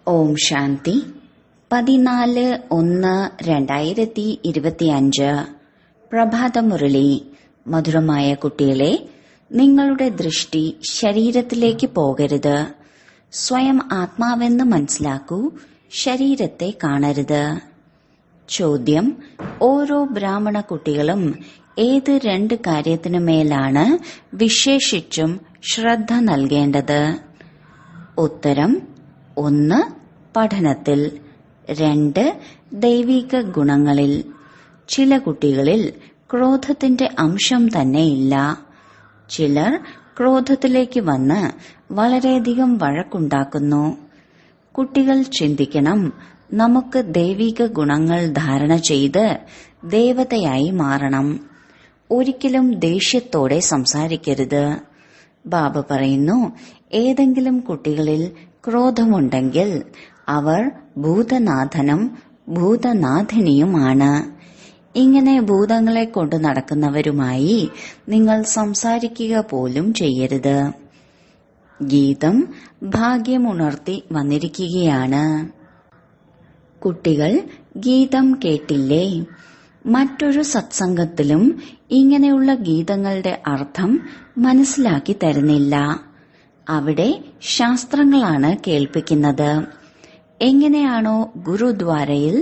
ഓം ശാന്തി 14/1/2025 പ്രഭാതമുരളി. മധുരമായ കുട്ടികളെ, നിങ്ങളുടെ ദൃഷ്ടി ശരീരത്തിലേക്ക് പോകരുത്. സ്വയം ആത്മാവെന്ന് മനസ്സിലാക്കൂ, ശരീരത്തെ കാണരുത്. ചോദ്യം: ഓരോ ബ്രാഹ്മണ കുട്ടികളും ഏത് 2 കാര്യത്തിനുമേലാണ് വിശേഷിച്ചും ശ്രദ്ധ നൽകേണ്ടത്? ഉത്തരം: 1. പഠനത്തിൽ. 2. ദൈവിക ഗുണങ്ങളിൽ. ചില കുട്ടികളിൽ ക്രോധത്തിന്റെ അംശം തന്നെയില്ല. ചിലർ ക്രോധത്തിലേക്ക് വന്ന് വളരെയധികം വഴക്കുണ്ടാക്കുന്നു. കുട്ടികൾ ചിന്തിക്കണം, നമുക്ക് ദൈവിക ഗുണങ്ങൾ ധാരണ ചെയ്ത് ദേവതയായി മാറണം. ഒരിക്കലും ദേഷ്യത്തോടെ സംസാരിക്കരുത്. ബാബ പറയുന്നു, ഏതെങ്കിലും കുട്ടികളിൽ ക്രോധമുണ്ടെങ്കിൽ അവർ ഭൂതനാഥനും ഭൂതനാഥിനിയുമാണ്. ഇങ്ങനെ ഭൂതങ്ങളെ കൊണ്ട് നടക്കുന്നവരുമായി നിങ്ങൾ സംസാരിക്കുക പോലും ചെയ്യരുത്. ഗീതം ഭാഗ്യമുണർത്തി വന്നിരിക്കുകയാണ്. കുട്ടികൾ ഗീതം കേട്ടില്ലേ? മറ്റൊരു സത്സംഗത്തിലും ഇങ്ങനെയുള്ള ഗീതങ്ങളുടെ അർത്ഥം മനസ്സിലാക്കി തരുന്നില്ല. അവിടെ ശാസ്ത്രങ്ങളാണ് കേൾപ്പിക്കുന്നത്. എങ്ങനെയാണോ ഗുരുദ്വാരയിൽ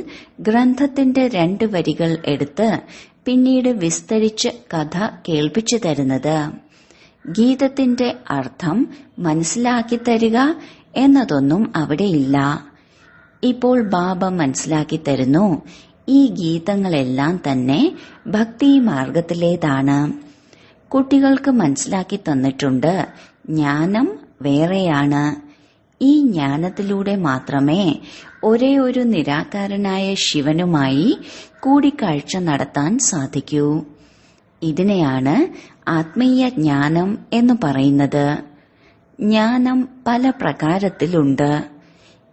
ഗ്രന്ഥത്തിന്റെ 2 വരികൾ എടുത്ത് പിന്നീട് വിസ്തരിച്ച് കഥ കേൾപ്പിച്ചു തരുന്നത്, ഗീതത്തിന്റെ അർത്ഥം മനസ്സിലാക്കി തരിക എന്നതൊന്നും അവിടെയില്ല. ഇപ്പോൾ ബാബ മനസ്സിലാക്കി തരുന്നു, ഈ ഗീതങ്ങളെല്ലാം തന്നെ ഭക്തി മാർഗത്തിലേതാണ്. കുട്ടികൾക്ക് മനസ്സിലാക്കി തന്നിട്ടുണ്ട്, ജ്ഞാനം വേറെയാണ്. ഈ ജ്ഞാനത്തിലൂടെ മാത്രമേ ഒരേ ഒരു നിരാകാരനായ ശിവനുമായി കൂടിക്കാഴ്ച നടത്താൻ സാധിക്കൂ. ഇതിനെയാണ് ആത്മീയ ജ്ഞാനം എന്ന് പറയുന്നത്. ജ്ഞാനം പല പ്രകാരത്തിലുണ്ട്.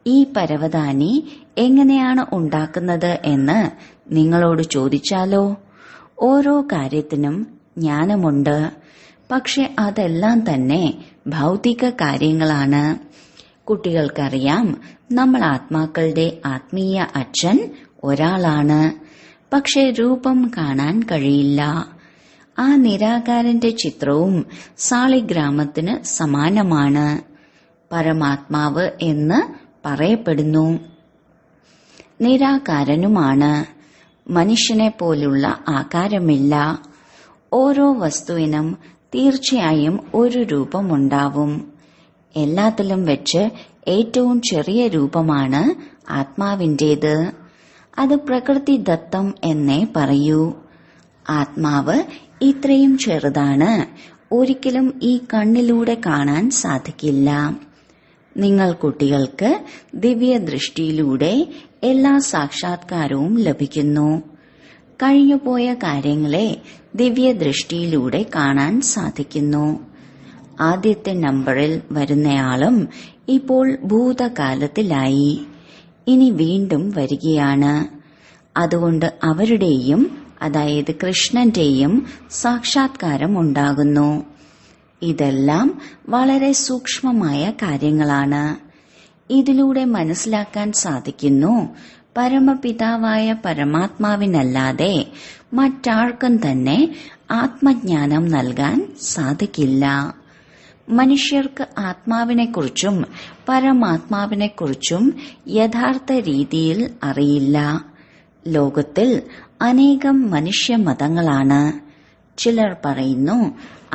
ഈ പരവതാനി എങ്ങനെയാണ് ഉണ്ടാക്കുന്നത് എന്ന് നിങ്ങളോട് ചോദിച്ചാലോ? ഓരോ കാര്യത്തിനും ജ്ഞാനമുണ്ട്. പക്ഷെ അതെല്ലാം തന്നെ ഭൗതിക കാര്യങ്ങളാണ്. കുട്ടികൾക്കറിയാം, നമ്മൾ ആത്മാക്കളുടെ ആത്മീയ അച്ഛൻ ഒരാളാണ്. പക്ഷെ രൂപം കാണാൻ കഴിയില്ല. ആ നിരാകാരന്റെ ചിത്രവും സാളിഗ്രാമത്തിന് സമാനമാണ്. പരമാത്മാവ് എന്ന് പറയപ്പെടുന്നു. നിരാകാരനുമാണ്. മനുഷ്യനെ പോലുള്ള ആകാരമില്ല. ഓരോ വസ്തുവിനും തീർച്ചയായും ഒരു രൂപമുണ്ടാവും. എല്ലാത്തിലും വെച്ച് ഏറ്റവും ചെറിയ രൂപമാണ് ആത്മാവിന്റേത്. അത് പ്രകൃതി ദത്തം എന്നേ പറയൂ. ആത്മാവ് ഇത്രയും ചെറുതാണ്, ഒരിക്കലും ഈ കണ്ണിലൂടെ കാണാൻ സാധിക്കില്ല. നിങ്ങൾ കുട്ടികൾക്ക് ദിവ്യദൃഷ്ടിയിലൂടെ എല്ലാ സാക്ഷാത്കാരവും ലഭിക്കുന്നു. കഴിഞ്ഞുപോയ കാര്യങ്ങളെ ദിവ്യദൃഷ്ടിയിലൂടെ കാണാൻ സാധിക്കുന്നു. ആദ്യത്തെ നമ്പറിൽ വരുന്നയാളും ഇപ്പോൾ ഭൂതകാലത്തിലായി, ഇനി വീണ്ടും വരികയാണ്. അതുകൊണ്ട് അവരുടെയും, അതായത് കൃഷ്ണന്റെയും സാക്ഷാത്കാരം ഉണ്ടാകുന്നു. ഇതെല്ലാം വളരെ സൂക്ഷ്മമായ കാര്യങ്ങളാണ്. ഇതിലൂടെ മനസ്സിലാക്കാൻ സാധിക്കുന്നു, പരമപിതാവായ പരമാത്മാവിനല്ലാതെ മറ്റാർക്കും തന്നെ ആത്മജ്ഞാനം നൽകാൻ സാധിക്കില്ല. മനുഷ്യർക്ക് ആത്മാവിനെക്കുറിച്ചും പരമാത്മാവിനെക്കുറിച്ചും യഥാർത്ഥ രീതിയിൽ അറിയില്ല. ലോകത്തിൽ അനേകം മനുഷ്യമതങ്ങളാണ്. ചിലർ പറയുന്നു,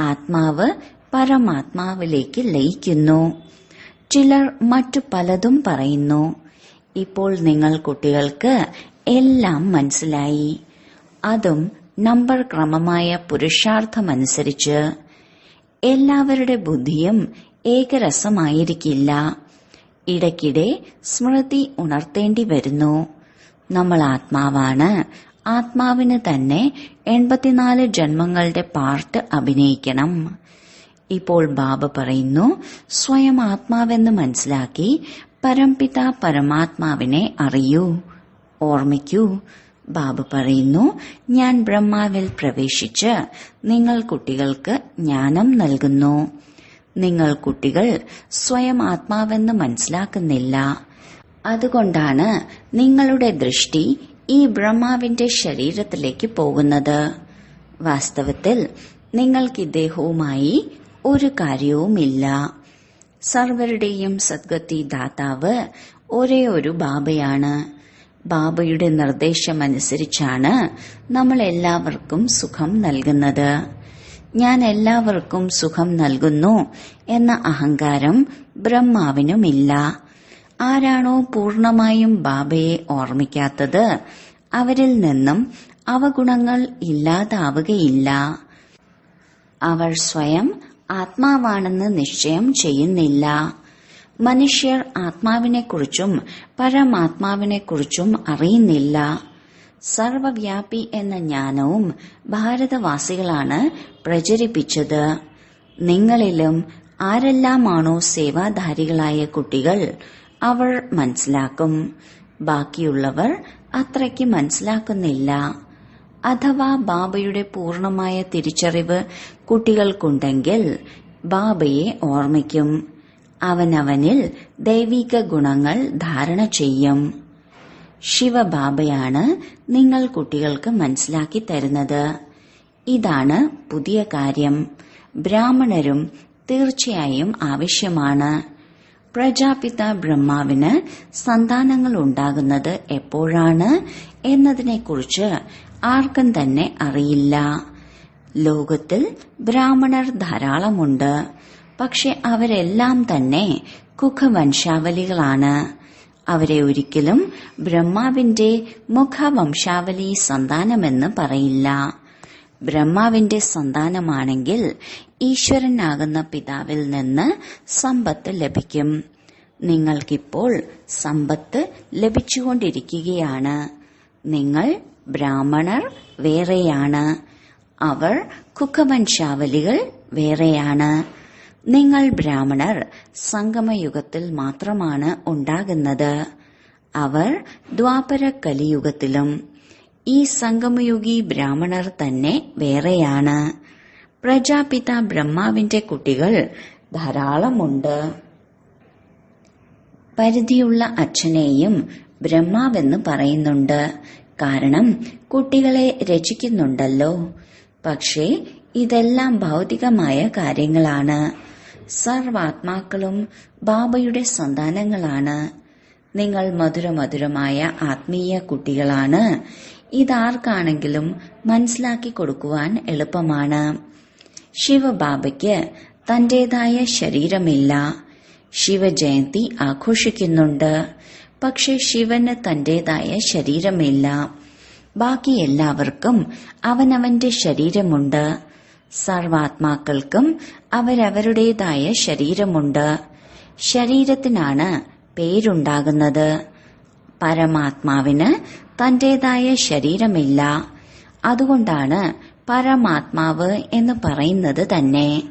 ആത്മാവ് പരമാത്മാവിലേക്ക് ലയിക്കുന്നു. ചിലർ മറ്റു പലതും പറയുന്നു. ഇപ്പോൾ നിങ്ങൾ കുട്ടികൾക്ക് എല്ലാം മനസ്സിലായി. അതും നമ്പർ ക്രമമായ പുരുഷാർത്ഥമനുസരിച്ച്. എല്ലാവരുടെ ബുദ്ധിയും ഏകരസമായിരിക്കില്ല. ഇടയ്ക്കിടെ സ്മൃതി ഉണർത്തേണ്ടി വരുന്നു. നമ്മൾ ആത്മാവാണ്. ആത്മാവിന് തന്നെ 84 ജന്മങ്ങളുടെ പാർട്ട് അഭിനയിക്കണം. ഇപ്പോൾ ബാബ പറയുന്നു, സ്വയം ആത്മാവെന്ന് മനസ്സിലാക്കി പരംപിത പരമാത്മാവിനെ അറിയൂ, ഓർമ്മിക്കൂ. ബാബ പറയുന്നു, ഞാൻ ബ്രഹ്മാവിൽ പ്രവേശിച്ച് നിങ്ങൾ കുട്ടികൾക്ക് ജ്ഞാനം നൽകുന്നു. നിങ്ങൾ കുട്ടികൾ സ്വയം ആത്മാവെന്ന് മനസ്സിലാക്കുന്നില്ല. അതുകൊണ്ടാണ് നിങ്ങളുടെ ദൃഷ്ടി ഈ ബ്രഹ്മാവിന്റെ ശരീരത്തിലേക്ക് പോകുന്നത്. വാസ്തവത്തിൽ നിങ്ങൾക്ക് ഇദ്ദേഹവുമായി ഒരു കാര്യവുമില്ല. സർവരുടെയും സദ്ഗതി ദാതാവ് ഒരേ ഒരു ബാബയാണ്. ബാബയുടെ നിർദ്ദേശമനുസരിച്ചാണ് നമ്മൾ എല്ലാവർക്കും സുഖം നൽകുന്നത്. ഞാൻ എല്ലാവർക്കും സുഖം നൽകുന്നു എന്ന അഹങ്കാരം ബ്രഹ്മാവിനുമില്ല. ആരാണോ പൂർണമായും ബാബയെ ഓർമ്മിക്കാത്തത് അവരിൽ നിന്നും അവഗുണങ്ങൾ ഇല്ലാതാവുകയില്ല. അവർ സ്വയം ആത്മാവാണെന്ന് നിശ്ചയം ചെയ്യുന്നില്ല. മനുഷ്യർ ആത്മാവിനെക്കുറിച്ചും പരമാത്മാവിനെക്കുറിച്ചും അറിയുന്നില്ല. സർവവ്യാപി എന്ന ജ്ഞാനവും ഭാരതവാസികളാണ് പ്രചരിപ്പിച്ചത്. നിങ്ങളിലും ആരെല്ലാമാണോ സേവാധാരികളായ കുട്ടികൾ അവർ മനസ്സിലാക്കും. ബാക്കിയുള്ളവർ അത്രയ്ക്ക് മനസ്സിലാക്കുന്നില്ല. അഥവാ ബാബയുടെ പൂർണമായ തിരിച്ചറിവ് കുട്ടികൾക്കുണ്ടെങ്കിൽ ബാബയെ ഓർമ്മിക്കും. അവനവനിൽ ദൈവിക ഗുണങ്ങൾ ധാരണ ചെയ്യും. ശിവബാബയാണ് നിങ്ങൾ കുട്ടികൾക്ക് മനസ്സിലാക്കി തരുന്നത്. ഇതാണ് പുതിയ കാര്യം. ബ്രാഹ്മണരും തീർച്ചയായും ആവശ്യമാണ്. പ്രജാപിത ബ്രഹ്മാവിന് സന്താനങ്ങൾ ഉണ്ടാകുന്നത് എപ്പോഴാണ് എന്നതിനെക്കുറിച്ച് ആർക്കും തന്നെ അറിയില്ല. ലോകത്തിൽ ബ്രാഹ്മണർ ധാരാളമുണ്ട്. പക്ഷെ അവരെല്ലാം തന്നെ കുഖവംശാവലികളാണ്. അവരെ ഒരിക്കലും ബ്രഹ്മാവിന്റെ മുഖവംശാവലി സന്താനമെന്ന് പറയില്ല. ബ്രഹ്മാവിന്റെ സന്താനമാണെങ്കിൽ ഈശ്വരനാകുന്ന പിതാവിൽ നിന്ന് സമ്പത്ത് ലഭിക്കും. നിങ്ങൾക്കിപ്പോൾ സമ്പത്ത് ലഭിച്ചുകൊണ്ടിരിക്കുകയാണ്. നിങ്ങൾ ബ്രാഹ്മണർ വേറെയാണ്. അവർ കുഖവംശാവലികൾ വേറെയാണ്. നിങ്ങൾ ബ്രാഹ്മണർ സംഗമയുഗത്തിൽ മാത്രമാണ് ഉണ്ടാകുന്നത്. അവർ ദ്വാപര കലിയുഗത്തിലും. ഈ സംഗമയുഗി ബ്രാഹ്മണർ തന്നെ വേറെയാണ്. പ്രജാപിത ബ്രഹ്മാവിന്റെ കുട്ടികൾ ധാരാളമുണ്ട്. പരിധിയുള്ള അച്ഛനെയും ബ്രഹ്മാവെന്ന് പറയുന്നുണ്ട്. കാരണം കുട്ടികളെ രചിക്കുന്നുണ്ടല്ലോ. പക്ഷേ ഇതെല്ലാം ഭൗതികമായ കാര്യങ്ങളാണ്. സർവാത്മാക്കളും ബാബയുടെ സന്താനങ്ങളാണ്. നിങ്ങൾ മധുരമധുരമായ ആത്മീയ കുട്ടികളാണ്. ഇതാർക്കാണെങ്കിലും മനസ്സിലാക്കി കൊടുക്കുവാൻ എളുപ്പമാണ്. ശിവബാബയ്ക്ക് തന്റേതായ ശരീരമില്ല. ശിവജയന്തി ആഘോഷിക്കുന്നുണ്ട്. പക്ഷെ ശിവന് തന്റേതായ ശരീരമില്ല. ബാക്കി എല്ലാവർക്കും അവനവന്റെ ശരീരമുണ്ട്. സർവാത്മാക്കൾക്കും അവരവരുടേതായ ശരീരമുണ്ട്. ശരീരത്തിനാണ് പേരുണ്ടാകുന്നത്. പരമാത്മാവിന് തന്റേതായ ശരീരമില്ല. അതുകൊണ്ടാണ് പരമാത്മാവ് എന്ന് പറയുന്നത് തന്നെ.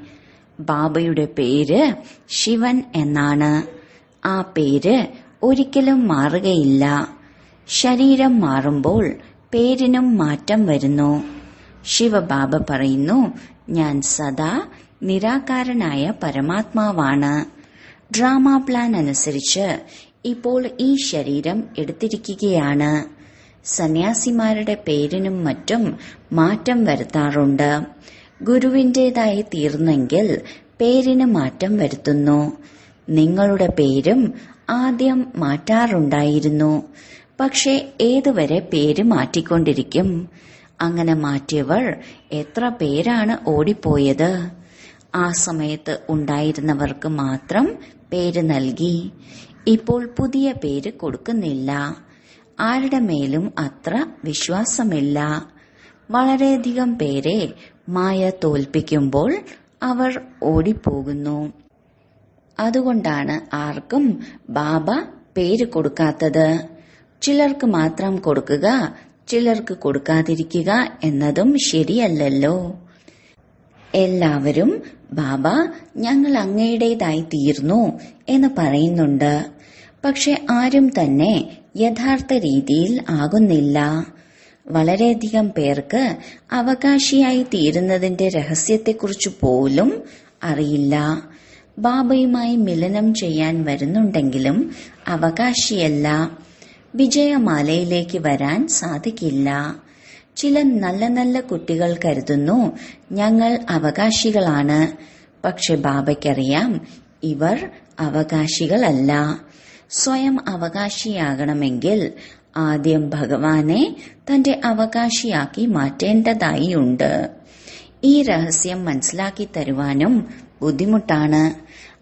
ബാബയുടെ പേര് ശിവൻ എന്നാണ്. ആ പേര് ഒരിക്കലും മാറുകയില്ല. ശരീരം മാറുമ്പോൾ പേരിനും മാറ്റം വരുന്നു. ശിവബാബ പറയുന്നു, ഞാൻ സദാ നിരാകാരനായ പരമാത്മാവാണ്. ഡ്രാമ പ്ലാൻ അനുസരിച്ച് ഇപ്പോൾ ഈ ശരീരം എടുത്തിരിക്കുകയാണ്. സന്യാസിമാരുടെ പേരിനും മറ്റും മാറ്റം വരുത്താറുണ്ട്. ഗുരുവിന്റേതായി തീർന്നെങ്കിൽ പേരിന് മാറ്റം വരുത്തുന്നു. നിങ്ങളുടെ പേരും ആദ്യം മാറ്റാറുണ്ടായിരുന്നു. പക്ഷെ ഏതുവരെ പേര് മാറ്റിക്കൊണ്ടിരിക്കും? അങ്ങനെ മാറ്റിയവർ എത്ര പേരാണ് ഓടിപ്പോയത്? ആ സമയത്ത് ഉണ്ടായിരുന്നവർക്ക് മാത്രം പേര് നൽകി. ഇപ്പോൾ പുതിയ പേര് കൊടുക്കുന്നില്ല. ആരുടെ മേലും അത്ര വിശ്വാസമില്ല. വളരെയധികം പേരെ മായ തോൽപ്പിക്കുമ്പോൾ അവർ ഓടിപ്പോകുന്നു. അതുകൊണ്ടാണ് ആർക്കും ബാബ പേര് കൊടുക്കാത്തത്. ചിലർക്ക് മാത്രം കൊടുക്കുക, ചിലർക്ക് കൊടുക്കാതിരിക്കുക എന്നതും ശരിയല്ലല്ലോ. എല്ലാവരും ബാബ ഞങ്ങൾ അങ്ങയുടേതായി തീർന്നു എന്ന് പറയുന്നുണ്ട്. പക്ഷെ ആരും തന്നെ യഥാർത്ഥ രീതിയിൽ ആകുന്നില്ല. വളരെയധികം പേർക്ക് അവകാശിയായി തീരുന്നതിന്റെ രഹസ്യത്തെക്കുറിച്ച് പോലും അറിയില്ല. ബാബയുമായി മിലനം ചെയ്യാൻ വരുന്നുണ്ടെങ്കിലും അവകാശിയല്ല. വിജയമാലയിലേക്ക് വരാൻ സാധിക്കില്ല. ചില നല്ല നല്ല കുട്ടികൾ കരുതുന്നു ഞങ്ങൾ അവകാശികളാണ്. പക്ഷെ ബാബയ്ക്കറിയാം ഇവർ അവകാശികളല്ല. സ്വയം അവകാശിയാകണമെങ്കിൽ ആദ്യം ഭഗവാനെ തന്റെ അവകാശിയാക്കി മാറ്റേണ്ടതായിട്ടുണ്ട്. ഈ രഹസ്യം മനസ്സിലാക്കി തരുവാനും ബുദ്ധിമുട്ടാണ്.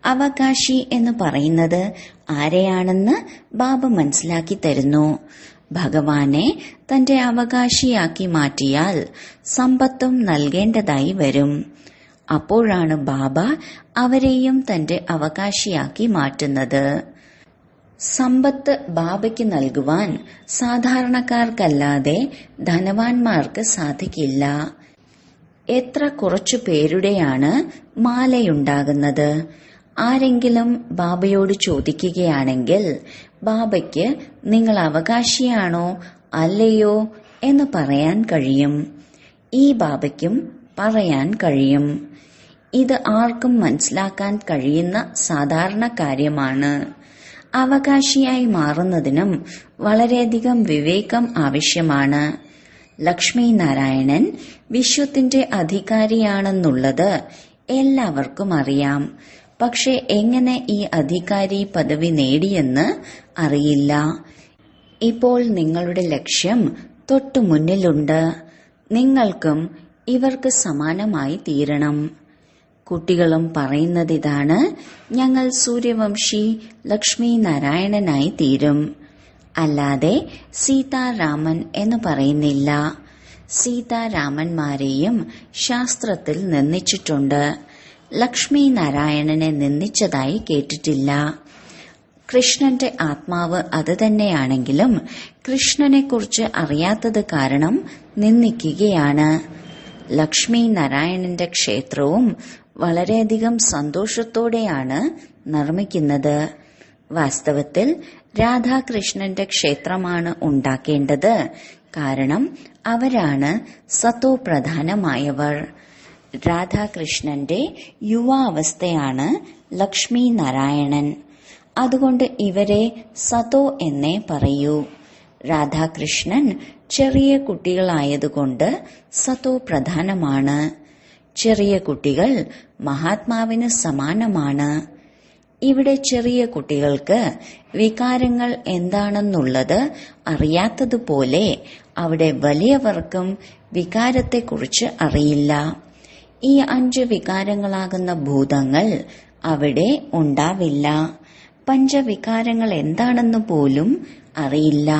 അവകാശി എന്ന് പറയുന്നത് ആരെയാണെന്ന് ബാബ മനസ്സിലാക്കി തരുന്നു. ഭഗവാനെ തന്റെ അവകാശിയാക്കി മാറ്റിയാൽ സമ്പത്തും നൽകേണ്ടതായി വരും. അപ്പോഴാണ് ബാബ അവരെയും തന്റെ അവകാശിയാക്കി മാറ്റുന്നത്. സമ്പത്ത് ബാബയ്ക്ക് നൽകുവാൻ സാധാരണക്കാർക്കല്ലാതെ ധനവാന്മാർക്ക് സാധിക്കില്ല. എത്ര കുറച്ചു പേരുടെയാണ് മാലയുണ്ടാകുന്നത്. ആരെങ്കിലും ബാബയോട് ചോദിക്കുകയാണെങ്കിൽ ബാബയ്ക്ക് നിങ്ങൾ അവകാശിയാണോ അല്ലയോ എന്ന് പറയാൻ കഴിയും. ഈ ബാബയ്ക്കും പറയാൻ കഴിയും. ഇത് ആർക്കും മനസ്സിലാക്കാൻ കഴിയുന്ന സാധാരണ കാര്യമാണ്. അവകാശിയായി മാറുന്നതിനും വളരെയധികം വിവേകം ആവശ്യമാണ്. ലക്ഷ്മി നാരായണൻ വിശ്വത്തിന്റെ അധികാരിയാണെന്നുള്ളത് എല്ലാവർക്കും അറിയാം. പക്ഷെ എങ്ങനെ ഈ അധികാരി പദവി നേടിയെന്ന് അറിയില്ല. ഇപ്പോൾ നിങ്ങളുടെ ലക്ഷ്യം തൊട്ടു മുന്നിലുണ്ട്. നിങ്ങൾക്കും ഇവർക്ക് സമാനമായി തീരണം. കുട്ടികളും പറയുന്നതിതാണ്, ഞങ്ങൾ സൂര്യവംശി ലക്ഷ്മി നാരായണനായി തീരും. അല്ലാതെ സീതാരാമൻ എന്ന് പറയുന്നില്ല. സീതാരാമന്മാരെയും ശാസ്ത്രത്തിൽ നിന്ദിച്ചിട്ടുണ്ട്. ലക്ഷ്മി നാരായണനെ നിന്ദിച്ചതായി കേട്ടിട്ടില്ല. കൃഷ്ണന്റെ ആത്മാവ് അത് തന്നെയാണെങ്കിലും കൃഷ്ണനെക്കുറിച്ച് അറിയാത്തത് കാരണം നിന്ദിക്കുകയാണ്. ലക്ഷ്മി നാരായണന്റെ ക്ഷേത്രവും വളരെയധികം സന്തോഷത്തോടെയാണ് നിർമ്മിക്കുന്നത്. വാസ്തവത്തിൽ രാധാകൃഷ്ണന്റെ ക്ഷേത്രമാണ് ഉണ്ടാക്കേണ്ടത്. കാരണം അവരാണ് സത്തോ പ്രധാനമായവർ. രാധാകൃഷ്ണന്റെ യുവാവസ്ഥയാണ് ലക്ഷ്മി നാരായണൻ. അതുകൊണ്ട് ഇവരെ സത്തോ എന്നേ പറയൂ. രാധാകൃഷ്ണൻ ചെറിയ കുട്ടികളായതുകൊണ്ട് സത്തോ പ്രധാനമാണ്. ചെറിയ കുട്ടികൾ മഹാത്മാവിന് സമാനമാണ്. ഇവിടെ ചെറിയ കുട്ടികൾക്ക് വികാരങ്ങൾ എന്താണെന്നുള്ളത് അറിയാത്തതുപോലെ അവിടെ വലിയവർക്കും വികാരത്തെക്കുറിച്ച് അറിയില്ല. ഈ 5 വികാരങ്ങളാകുന്ന ഭൂതങ്ങൾ അവിടെ ഉണ്ടാവില്ല. പഞ്ചവികാരങ്ങൾ എന്താണെന്ന് പോലും അറിയില്ല.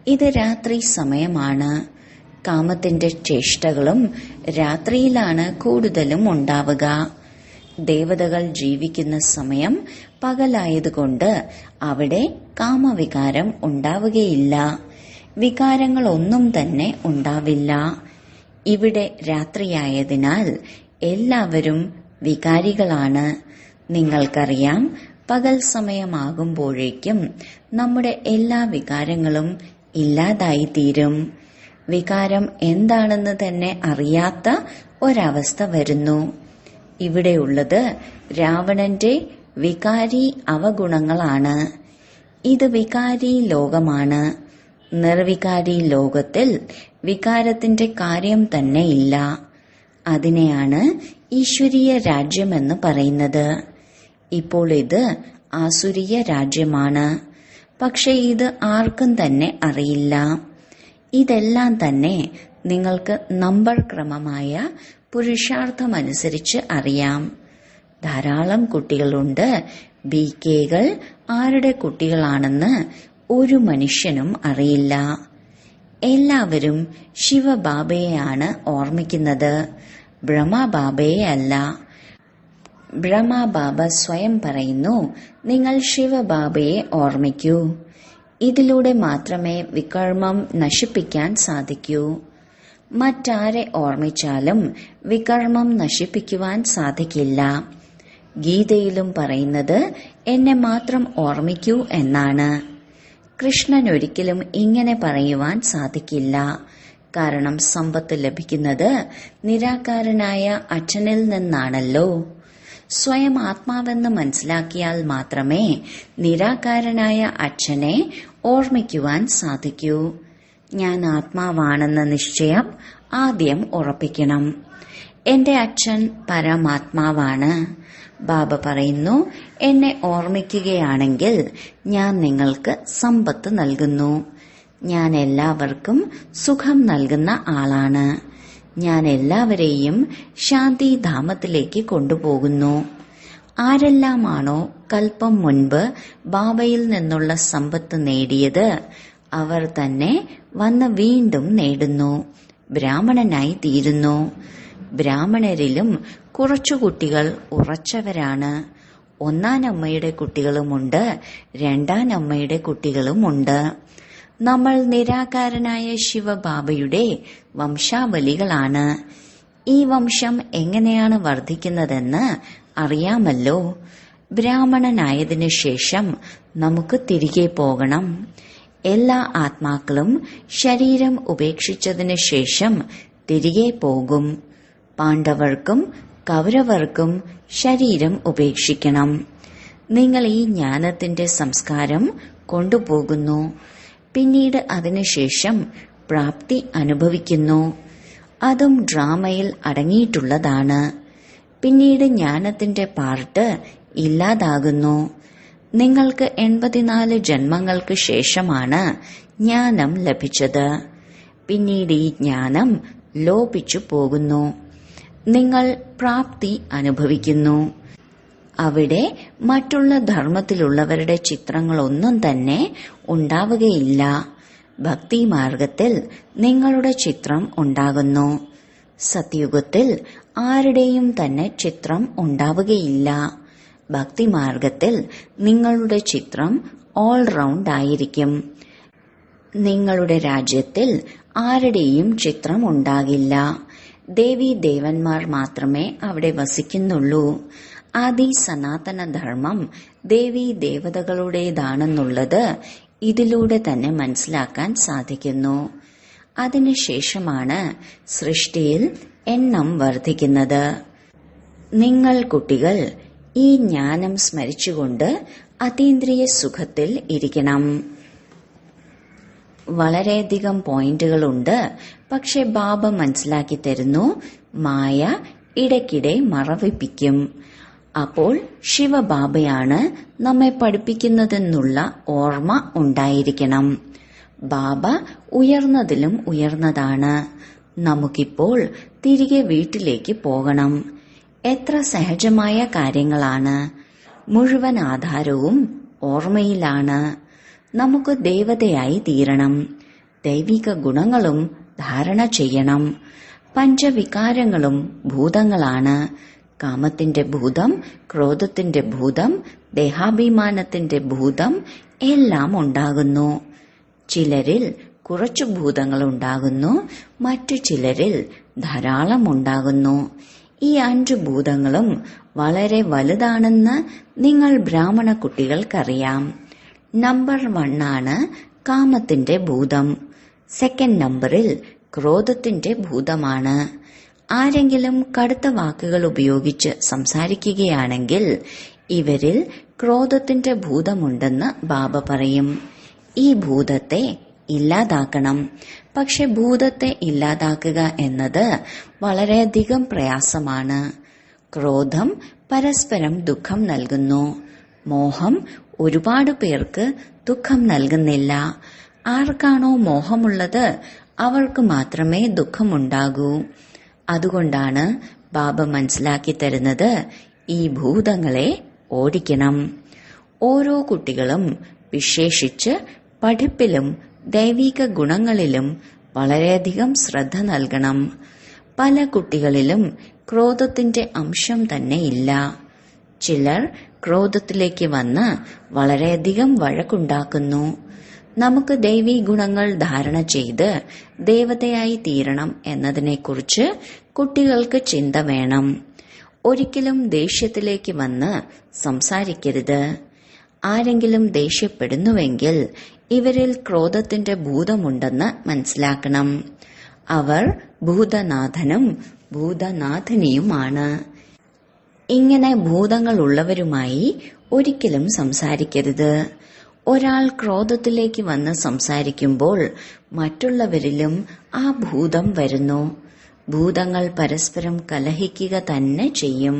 ഇത് രാത്രി സമയമാണ്. കാമത്തിന്റെ ചേഷ്ടകളും രാത്രിയിലാണ് കൂടുതലും ഉണ്ടാവുക. ദേവതകൾ ജീവിക്കുന്ന സമയം പകലായതുകൊണ്ട് അവിടെ കാമവികാരം ഉണ്ടാവുകയില്ല. വികാരങ്ങളൊന്നും തന്നെ ഉണ്ടാവില്ല. ഇവിടെ രാത്രിയായതിനാൽ എല്ലാവരും വികാരികളാണ്. നിങ്ങൾക്കറിയാം, പകൽ സമയമാകുമ്പോഴേക്കും നമ്മുടെ എല്ലാ വികാരങ്ങളും ഇല്ലാതായിത്തീരും. വികാരം എന്താണെന്ന് തന്നെ അറിയാത്ത ഒരവസ്ഥ വരുന്നു. ഇവിടെയുള്ളത് രാവണന്റെ വികാരി അവഗുണങ്ങളാണ്. ഇത് വികാരി ലോകമാണ്. നിർവികാരി ലോകത്തിൽ വികാരത്തിന്റെ കാര്യം തന്നെ ഇല്ല. അതിനെയാണ് ഈശ്വരീയ രാജ്യമെന്ന് പറയുന്നത്. ഇപ്പോൾ ഇത് ആസുരീയ രാജ്യമാണ്. പക്ഷെ ഇത് ആർക്കും തന്നെ അറിയില്ല. ഇതെല്ലാം തന്നെ നിങ്ങൾക്ക് നമ്പർ ക്രമമായ പുരുഷാർത്ഥമനുസരിച്ച് അറിയാം. ധാരാളം കുട്ടികളുണ്ട്. BK-കൾ ആരുടെ കുട്ടികളാണെന്ന് ഒരു മനുഷ്യനും അറിയില്ല. എല്ലാവരും ശിവബാബയെയാണ് ഓർമ്മിക്കുന്നത്, ബ്രഹ്മബാബയെ അല്ല. ബ്രഹ്മബാബ സ്വയം പറയുന്നു, നിങ്ങൾ ശിവബാബയെ ഓർമ്മിക്കൂ. ഇതിലൂടെ മാത്രമേ വികർമ്മം നശിപ്പിക്കാൻ സാധിക്കൂ. മറ്റാരെ ഓർമ്മിച്ചാലും വികർമ്മം നശിപ്പിക്കുവാൻ സാധിക്കില്ല. ഗീതയിലും പറയുന്നത് എന്നെ മാത്രം ഓർമ്മിക്കൂ എന്നാണ്. കൃഷ്ണൻ ഒരിക്കലും ഇങ്ങനെ പറയുവാൻ സാധിക്കില്ല. കാരണം സമ്പത്ത് ലഭിക്കുന്നത് നിരാകാരനായ അച്ഛനിൽ നിന്നാണല്ലോ. സ്വയം ആത്മാവെന്ന് മനസ്സിലാക്കിയാൽ മാത്രമേ നിരാകാരനായ അച്ഛനെ ഓർമ്മിക്കുവാൻ സാധിക്കൂ. ഞാൻ ആത്മാവാണെന്ന നിശ്ചയം ആദ്യം ഉറപ്പിക്കണം. എന്റെ അച്ഛൻ പരമാത്മാവാണ്. ബാബ പറയുന്നു, എന്നെ ഓർമ്മിക്കുകയാണെങ്കിൽ ഞാൻ നിങ്ങൾക്ക് സമ്പത്ത് നൽകുന്നു. ഞാൻ എല്ലാവർക്കും സുഖം നൽകുന്ന ആളാണ്. ഞാൻ എല്ലാവരെയും ശാന്തിധാമത്തിലേക്ക് കൊണ്ടുപോകുന്നു. ആരെല്ലാമാണോ കൽപ്പം മുൻപ് ബാബയിൽ നിന്നുള്ള സമ്പത്ത് നേടിയത്, അവർ തന്നെ വന്ന് വീണ്ടും നേടുന്നു, ബ്രാഹ്മണനായി തീരുന്നു. ബ്രാഹ്മണരിലും കുറച്ചു കുട്ടികൾ ഉറച്ചവരാണ്. ഒന്നാനമ്മയുടെ കുട്ടികളുമുണ്ട്, രണ്ടാനമ്മയുടെ കുട്ടികളുമുണ്ട്. നമ്മൾ നിരാകാരനായ ശിവബാബയുടെ വംശാവലികളാണ്. ഈ വംശം എങ്ങനെയാണ് വർദ്ധിക്കുന്നതെന്ന് അറിയാമല്ലോ. ബ്രാഹ്മണനായതിനു ശേഷം നമുക്ക് തിരികെ പോകണം. എല്ലാ ആത്മാക്കളും ശരീരം ഉപേക്ഷിച്ചതിനു ശേഷം തിരികെ പോകും. പാണ്ഡവർക്കും കൗരവർക്കും ശരീരം ഉപേക്ഷിക്കണം. നിങ്ങൾ ഈ ജ്ഞാനത്തിന്റെ സംസ്കാരം കൊണ്ടുപോകുന്നു. പിന്നീട് അതിനുശേഷം പ്രാപ്തി അനുഭവിക്കുന്നു. അതും ഡ്രാമയിൽ അടങ്ങിയിട്ടുള്ളതാണ്. പിന്നീട് ജ്ഞാനത്തിന്റെ പാർട്ട് ഇല്ലാതാകുന്നു. നിങ്ങൾക്ക് 84 ജന്മങ്ങൾക്ക് ശേഷമാണ് ജ്ഞാനം ലഭിച്ചത്. പിന്നീട് ഈ ജ്ഞാനം ലോപിച്ചു പോകുന്നു. നിങ്ങൾ പ്രാപ്തി അനുഭവിക്കുന്നു. അവിടെ മറ്റുള്ള ധർമ്മത്തിലുള്ളവരുടെ ചിത്രങ്ങളൊന്നും തന്നെ ഉണ്ടാവുകയില്ല. ഭക്തിമാർഗത്തിൽ നിങ്ങളുടെ ചിത്രം ഉണ്ടാകുന്നു. സത്യുഗത്തിൽ ആരുടെയും തന്നെ ചിത്രം ഉണ്ടാവുകയില്ല. ഭക്തിമാർഗത്തിൽ നിങ്ങളുടെ ചിത്രം ഓൾറൗണ്ട് ആയിരിക്കും. നിങ്ങളുടെ രാജ്യത്തിൽ ആരുടെയും ചിത്രം ഉണ്ടാകില്ല. ദേവി ദേവന്മാർ മാത്രമേ അവിടെ വസിക്കുന്നുള്ളൂ. ആദി സനാതന ധർമ്മം ദേവി ദേവതകളുടേതാണെന്നുള്ളത് ഇതിലൂടെ തന്നെ മനസ്സിലാക്കാൻ സാധിക്കുന്നു. അതിനുശേഷമാണ് സൃഷ്ടിയിൽ എണ്ണം വർദ്ധിക്കുന്നത്. നിങ്ങൾ കുട്ടികൾ ഈ ജ്ഞാനം സ്മരിച്ചുകൊണ്ട് അതീന്ദ്രിയ സുഖത്തിൽ ഇരിക്കണം. വളരെയധികം പോയിന്റുകളുണ്ട്. പക്ഷെ ബാബ മനസ്സിലാക്കി തരുന്നു, മായ ഇടയ്ക്കിടെ മറവിപ്പിക്കും. അപ്പോൾ ശിവബാബയാണ് നമ്മെ പഠിപ്പിക്കുന്നതെന്നുള്ള ഓർമ്മ ഉണ്ടായിരിക്കണം. ബാബ ഉയർന്നതിലും ഉയർന്നതാണ്. നമുക്കിപ്പോൾ തിരികെ വീട്ടിലേക്ക് പോകണം. എത്ര സഹജമായ കാര്യങ്ങളാണ്. മുഴുവൻ ആധാരവും ഓർമ്മയിലാണ്. നമുക്ക് ദേവതയായി തീരണം. ദൈവിക ഗുണങ്ങളും ധാരണ ചെയ്യണം. പഞ്ചവികാരങ്ങളും ഭൂതങ്ങളാണ്. കാമത്തിന്റെ ഭൂതം, ക്രോധത്തിന്റെ ഭൂതം, ദേഹാഭിമാനത്തിന്റെ ഭൂതം എല്ലാം ഉണ്ടാകുന്നു. ചിലരിൽ കുറച്ചു ഭൂതങ്ങൾ ഉണ്ടാകുന്നു, മറ്റു ചിലരിൽ ധാരാളം ഉണ്ടാകുന്നു. ഈ 5 ഭൂതങ്ങളും വളരെ വലുതാണെന്ന് നിങ്ങൾ ബ്രാഹ്മണ കുട്ടികൾക്കറിയാം. നമ്പർ 1 ആണ് കാമത്തിന്റെ ഭൂതം. സെക്കൻഡ് നമ്പറിൽ ക്രോധത്തിന്റെ ഭൂതമാണ്. ആരെങ്കിലും കടുത്ത വാക്കുകൾ ഉപയോഗിച്ച് സംസാരിക്കുകയാണെങ്കിൽ ഇവരിൽ ക്രോധത്തിന്റെ ഭൂതമുണ്ടെന്ന് ബാബ പറയും. ഈ ഭൂതത്തെ ഇല്ലാതാക്കണം. പക്ഷെ ഭൂതത്തെ ഇല്ലാതാക്കുക എന്നത് വളരെയധികം പ്രയാസമാണ്. ക്രോധം പരസ്പരം ദുഃഖം നൽകുന്നു. മോഹം ഒരുപാട് പേർക്ക് ദുഃഖം നൽകുന്നില്ല. ആർക്കാണോ മോഹമുള്ളത് അവർക്ക് മാത്രമേ ദുഃഖമുണ്ടാകൂ. അതുകൊണ്ടാണ് ബാബ മനസ്സിലാക്കി തരുന്നത്, ഈ ഭൂതങ്ങളെ ഓടിക്കണം. ഓരോ കുട്ടികളും വിശേഷിച്ച് പഠിപ്പിലും ദൈവിക ഗുണങ്ങളിലും വളരെയധികം ശ്രദ്ധ നൽകണം. പല കുട്ടികളിലും ക്രോധത്തിന്റെ അംശം തന്നെ ഇല്ല. ചിലർ ക്രോധത്തിലേക്ക് വന്ന് വളരെയധികം വഴക്കുണ്ടാക്കുന്നു. നമുക്ക് ദൈവീ ഗുണങ്ങൾ ധാരണ ചെയ്ത് ദേവതയായി തീരണം എന്നതിനെക്കുറിച്ച് കുട്ടികൾക്ക് ചിന്ത വേണം. ഒരിക്കലും ദേഷ്യത്തിലേക്ക് വന്ന് സംസാരിക്കരുത്. ആരെങ്കിലും ദേഷ്യപ്പെടുന്നുവെങ്കിൽ ഇവരിൽ ക്രോധത്തിന്റെ ഭൂതമുണ്ടെന്ന് മനസ്സിലാക്കണം. അവർ ഭൂതനാഥനും ഭൂതനാഥിനിയുമാണ്. ഇങ്ങനെ ഭൂതങ്ങളുള്ളവരുമായി ഒരിക്കലും സംസാരിക്കരുത്. ഒരാൾ ക്രോധത്തിലേക്ക് വന്ന് സംസാരിക്കുമ്പോൾ മറ്റുള്ളവരിലും ആ ഭൂതം വരുന്നു. ഭൂതങ്ങൾ പരസ്പരം കലഹിക്കുക തന്നെ ചെയ്യും.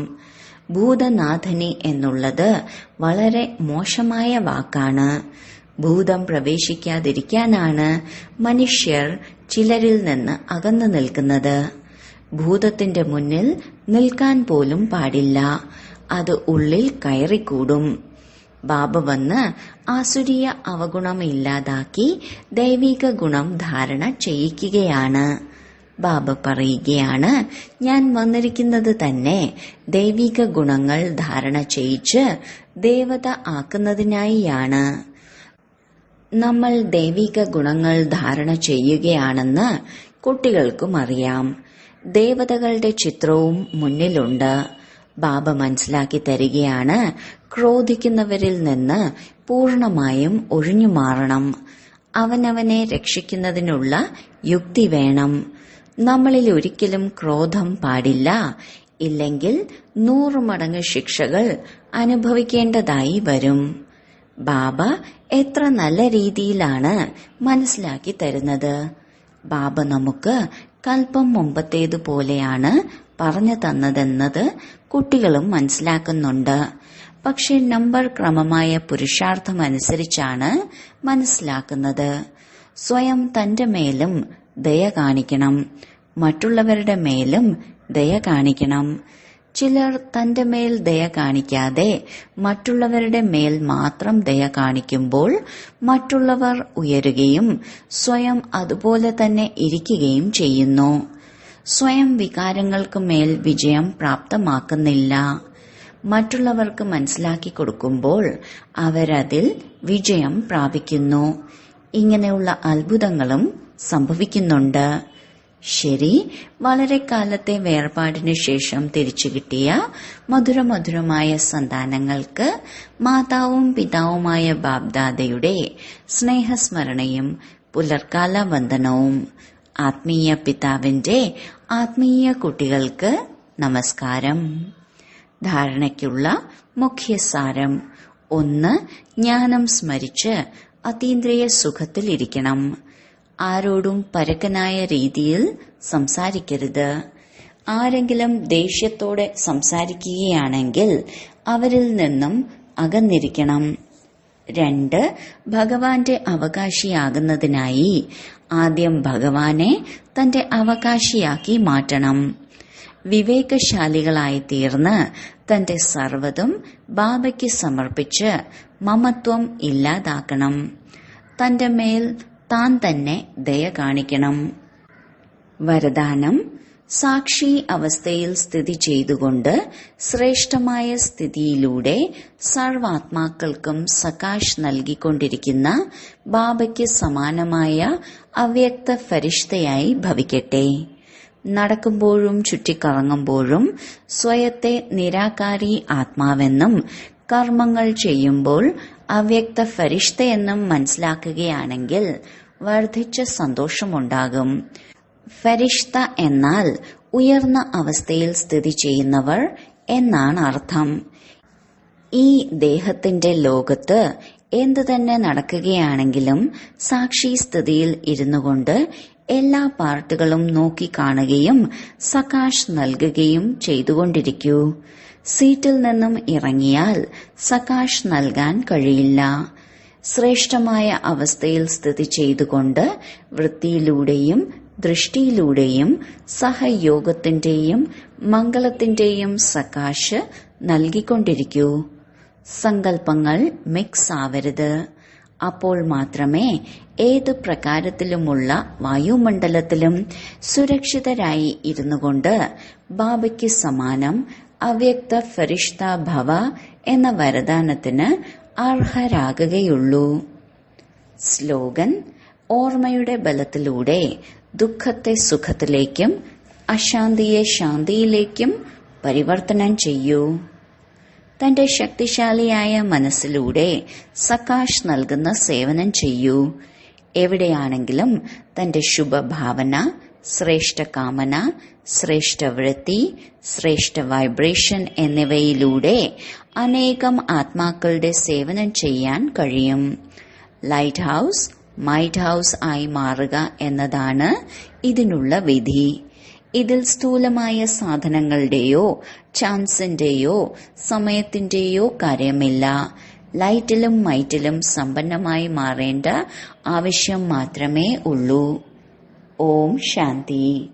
ഭൂതനാഥനി എന്നുള്ളത് വളരെ മോശമായ വാക്കാണ്. ഭൂതം പ്രവേശിക്കാതിരിക്കാനാണ് മനുഷ്യർ ചിലരിൽ നിന്ന് അകന്നു നിൽക്കുന്നത്. ഭൂതത്തിന്റെ മുന്നിൽ നിൽക്കാൻ പോലും പാടില്ല. അത് ഉള്ളിൽ കയറിക്കൂടും. ബാബ വന്ന് ആസുരീയ അവഗുണം ഇല്ലാതാക്കി ദൈവിക ഗുണം ധാരണ ചെയ്യിക്കുകയാണ്. ബാബ പറയുകയാണ്, ഞാൻ വന്നിരിക്കുന്നത് തന്നെ ദൈവിക ഗുണങ്ങൾ ധാരണ ചെയ്യിച്ച് ദേവത ആക്കുന്നതിനായിയാണ്. നമ്മൾ ദൈവിക ഗുണങ്ങൾ ധാരണ ചെയ്യുകയാണെന്ന് കുട്ടികൾക്കും അറിയാം. ദേവതകളുടെ ചിത്രവും മുന്നിലുണ്ട്. ബാബ മനസ്സിലാക്കി തരികയാണ്, ക്രോധിക്കുന്നവരിൽ നിന്ന് പൂർണമായും ഒഴിഞ്ഞു മാറണം. അവനവനെ രക്ഷിക്കുന്നതിനുള്ള യുക്തി വേണം. നമ്മളിൽ ഒരിക്കലും ക്രോധം പാടില്ല. ഇല്ലെങ്കിൽ 100 മടങ്ങ് ശിക്ഷകൾ അനുഭവിക്കേണ്ടതായി വരും. ബാബ എത്ര നല്ല രീതിയിലാണ് മനസ്സിലാക്കി തരുന്നത്. ബാബ നമുക്ക് കൽപ്പം മുമ്പത്തേതുപോലെയാണ് പറഞ്ഞു തന്നതെന്നത് കുട്ടികളും മനസ്സിലാക്കുന്നുണ്ട്. പക്ഷെ നമ്പർ ക്രമമായ പുരുഷാർത്ഥമനുസരിച്ചാണ് മനസ്സിലാക്കുന്നത്. സ്വയം തന്റെ മേലും ദയ കാണിക്കണം, മറ്റുള്ളവരുടെ മേലും ദയ കാണിക്കണം. ചിലർ തന്റെ മേൽ ദയ കാണിക്കാതെ മറ്റുള്ളവരുടെ മേൽ മാത്രം ദയ കാണിക്കുമ്പോൾ മറ്റുള്ളവർ ഉയരുകയും സ്വയം അതുപോലെ തന്നെ ഇരിക്കുകയും ചെയ്യുന്നു. സ്വയം വികാരങ്ങൾക്ക് മേൽ വിജയം പ്രാപ്തമാക്കുന്നില്ല. മറ്റുള്ളവർക്ക് മനസ്സിലാക്കി കൊടുക്കുമ്പോൾ അവരതിൽ വിജയം പ്രാപിക്കുന്നു. ഇങ്ങനെയുള്ള അത്ഭുതങ്ങളും സംഭവിക്കുന്നുണ്ട്. ശരി, വളരെ കാലത്തെ വേർപാടിനു ശേഷം തിരിച്ചു കിട്ടിയ മധുരമധുരമായ സന്താനങ്ങൾക്ക് മാതാവും പിതാവുമായ ബാബ്ദാദയുടെ സ്നേഹസ്മരണയും പുലർക്കാല വന്ദനവും. ആത്മീയ പിതാവിന്റെ ആത്മീയ കുട്ടികൾക്ക് നമസ്കാരം. ധാരണയ്ക്കുള്ള മുഖ്യസാരം: 1. ജ്ഞാനം സ്മരിച്ച് അതീന്ദ്രിയ സുഖത്തിലിരിക്കണം. ആരോടും പരക്കനായ രീതിയിൽ സംസാരിക്കരുത്. ആരെങ്കിലും ദേഷ്യത്തോടെ സംസാരിക്കുകയാണെങ്കിൽ അവരിൽ നിന്നും അകന്നിരിക്കണം. 2. ഭഗവാന്റെ അവകാശിയാകുന്നതിനായി ആദ്യം ഭഗവാനെ തന്റെ അവകാശിയാക്കി മാറ്റണം. വിവേകശാലികളായി തീർന്ന് തന്റെ സർവ്വതും ബാബയ്ക്ക് സമർപ്പിച്ച് മമത്വം ഇല്ലാതാക്കണം. തന്റെ മേൽ താൻ തന്നെ ദയ കാണിക്കണം. വരദാനം: സാക്ഷി അവസ്ഥയിൽ സ്ഥിതി ചെയ്തുകൊണ്ട് ശ്രേഷ്ഠമായ സ്ഥിതിയിലൂടെ സർവാത്മാക്കൾക്കും സകാശ് നൽകിക്കൊണ്ടിരിക്കുന്ന ബാബയ്ക്ക് സമാനമായ അവ്യക്ത ഫരിഷ്തയായി ഭവിക്കട്ടെ. നടക്കുമ്പോഴും ചുറ്റിക്കറങ്ങുമ്പോഴും സ്വയത്തെ നിരാകാരി ആത്മാവെന്നും കർമ്മങ്ങൾ ചെയ്യുമ്പോൾ അവ്യക്ത ഫരിഷ്തയെന്നും മനസ്സിലാക്കുകയാണെങ്കിൽ വർദ്ധിച്ച സന്തോഷമുണ്ടാകും. ഫരിഷ്ത എന്നാൽ ഉയർന്ന അവസ്ഥയിൽ സ്ഥിതി ചെയ്യുന്നവർ എന്നാണ് അർത്ഥം. ഈ ദേഹത്തിന്റെ ലോകത്ത് എന്തു തന്നെ നടക്കുകയാണെങ്കിലും സാക്ഷി സ്ഥിതിയിൽ ഇരുന്നുകൊണ്ട് എല്ലാ പാർട്ടുകളും നോക്കിക്കാണുകയും സകാശ് നൽകുകയും ചെയ്തുകൊണ്ടിരിക്കൂ. സീറ്റിൽ നിന്നും ഇറങ്ങിയാൽ സകാശ് നൽകാൻ കഴിയില്ല. ശ്രേഷ്ഠമായ അവസ്ഥയിൽ സ്ഥിതി ചെയ്തുകൊണ്ട് വൃത്തിയിലൂടെയും ദൃഷ്ടിയിലൂടെയും സഹയോഗത്തിന്റെയും മംഗളത്തിന്റെയും സകാശ് നൽകിക്കൊണ്ടിരിക്കൂ. സങ്കല്പങ്ങൾ മിക്സ് ആവരുത്. അപ്പോൾ മാത്രമേ ഏത് പ്രകാരത്തിലുമുള്ള വായുമണ്ഡലത്തിലും സുരക്ഷിതരായി ഇരുന്നുകൊണ്ട് ബാബയ്ക്ക് സമാനം അവ്യക്ത ഫരിഷ്ത ഭവ എന്ന വരദാനത്തിന് അർഹരാകുകയുള്ളൂ. സ്ലോഗൻ: ഓർമ്മയുടെ ബലത്തിലൂടെ ദുഃഖത്തെ സുഖത്തിലേക്കും അശാന്തിയെ ശാന്തിയിലേക്കും പരിവർത്തനം ചെയ്യൂ. തന്റെ ശക്തിശാലിയായ മനസ്സിലൂടെ സകാശ് നൽകുന്ന സേവനം ചെയ്യൂ. എവിടെയാണെങ്കിലും തന്റെ ശുഭഭാവന ശ്രേഷ്ഠ കാമന, ശ്രേഷ്ഠ വൃത്തി, ശ്രേഷ്ഠ വൈബ്രേഷൻ എന്നിവയിലൂടെ അനേകം ആത്മാക്കളുടെ സേവനം ചെയ്യാൻ കഴിയും. ലൈറ്റ് ഹൌസ് മൈറ്റ് ഹൌസ് ആയി മാറുക എന്നതാണ് ഇതിനുള്ള വിധി. ഇതിൽ സ്ഥൂലമായ സാധനങ്ങളുടെയോ ചാൻസിന്റെയോ സമയത്തിന്റെയോ കാര്യമില്ല. ലൈറ്റിലും മൈറ്റിലും സമ്പന്നമായി മാറേണ്ട ആവശ്യം മാത്രമേ ഉള്ളൂ. ഓം ശാന്തി.